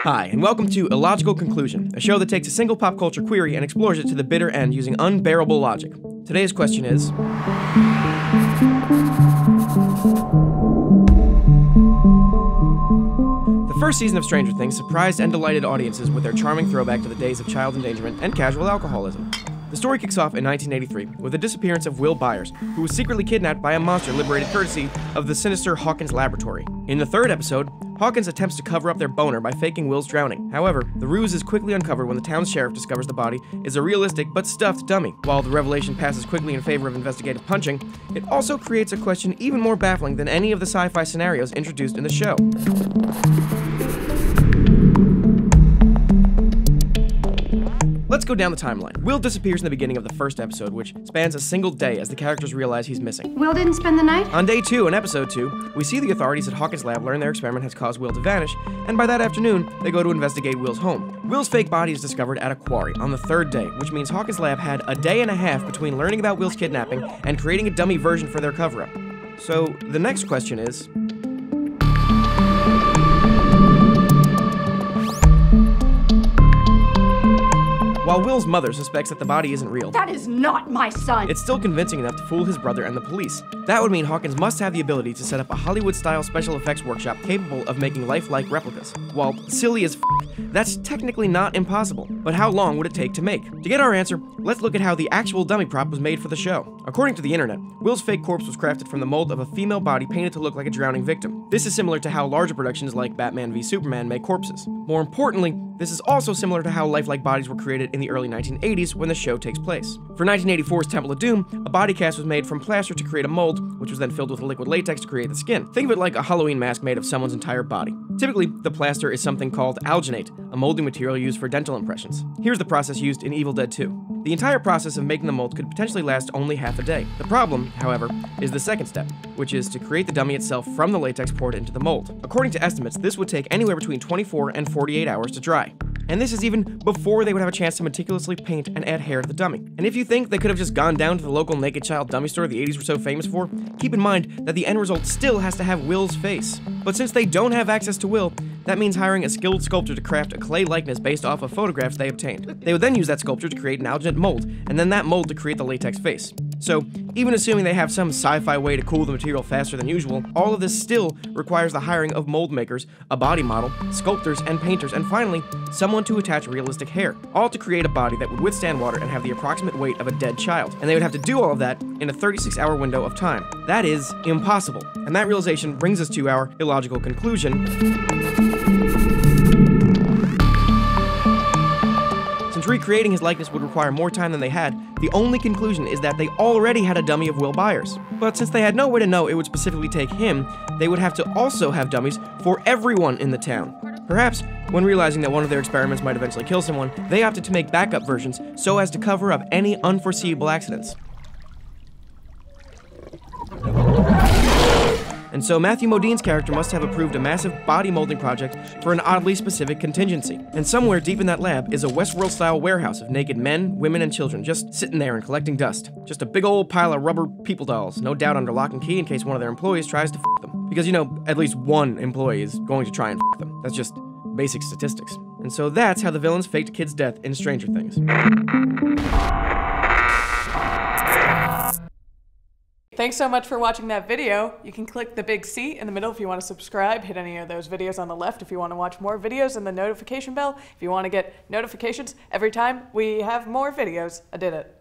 Hi, and welcome to Illogical Conclusion, a show that takes a single pop culture query and explores it to the bitter end using unbearable logic. Today's question is... The first season of Stranger Things surprised and delighted audiences with their charming throwback to the days of child endangerment and casual alcoholism. The story kicks off in 1983 with the disappearance of Will Byers, who was secretly kidnapped by a monster liberated courtesy of the sinister Hawkins laboratory. In the third episode, Hawkins attempts to cover up their boner by faking Will's drowning. However, the ruse is quickly uncovered when the town's sheriff discovers the body is a realistic but stuffed dummy. While the revelation passes quickly in favor of investigative punching, it also creates a question even more baffling than any of the sci-fi scenarios introduced in the show. Let's go down the timeline. Will disappears in the beginning of the first episode, which spans a single day as the characters realize he's missing. Will didn't spend the night? On day 2, in episode 2, we see the authorities at Hawkins' lab learn their experiment has caused Will to vanish, and by that afternoon, they go to investigate Will's home. Will's fake body is discovered at a quarry on the third day, which means Hawkins' lab had a day and a half between learning about Will's kidnapping and creating a dummy version for their cover-up. So, the next question is... While Will's mother suspects that the body isn't real, That is not my son! it's still convincing enough to fool his brother and the police. That would mean Hawkins must have the ability to set up a Hollywood-style special effects workshop capable of making lifelike replicas. While silly as that's technically not impossible. But how long would it take to make? To get our answer, let's look at how the actual dummy prop was made for the show. According to the internet, Will's fake corpse was crafted from the mold of a female body painted to look like a drowning victim. This is similar to how larger productions like Batman v Superman make corpses. More importantly, this is also similar to how lifelike bodies were created in the early 1980s when the show takes place. For 1984's Temple of Doom, a body cast was made from plaster to create a mold, which was then filled with liquid latex to create the skin. Think of it like a Halloween mask made of someone's entire body. Typically, the plaster is something called alginate, a molding material used for dental impressions. Here's the process used in Evil Dead 2. The entire process of making the mold could potentially last only half a day. The problem, however, is the second step, which is to create the dummy itself from the latex poured into the mold. According to estimates, this would take anywhere between 24 and 48 hours to dry. And this is even before they would have a chance to meticulously paint and add hair to the dummy. And if you think they could have just gone down to the local naked child dummy store the 80s were so famous for, keep in mind that the end result still has to have Will's face. But since they don't have access to Will, that means hiring a skilled sculptor to craft a clay likeness based off of photographs they obtained. They would then use that sculpture to create an alginate mold, and then that mold to create the latex face. So, even assuming they have some sci-fi way to cool the material faster than usual, all of this still requires the hiring of mold makers, a body model, sculptors, and painters, and finally, someone to attach realistic hair, all to create a body that would withstand water and have the approximate weight of a dead child. And they would have to do all of that in a 36-hour window of time. That is impossible. And that realization brings us to our illogical conclusion. Since recreating his likeness would require more time than they had, the only conclusion is that they already had a dummy of Will Byers. But since they had no way to know it would specifically take him, they would have to also have dummies for everyone in the town. Perhaps, when realizing that one of their experiments might eventually kill someone, they opted to make backup versions so as to cover up any unforeseeable accidents. And so Matthew Modine's character must have approved a massive body molding project for an oddly specific contingency. And somewhere deep in that lab is a Westworld-style warehouse of naked men, women, and children just sitting there and collecting dust. Just a big old pile of rubber people dolls, no doubt under lock and key in case one of their employees tries to f them. Because, you know, at least one employee is going to try and f them. That's just basic statistics. And so that's how the villains faked a kid's death in Stranger Things. Thanks so much for watching that video. You can click the big C in the middle if you want to subscribe, hit any of those videos on the left if you want to watch more videos, and the notification bell if you want to get notifications every time we have more videos. I did it.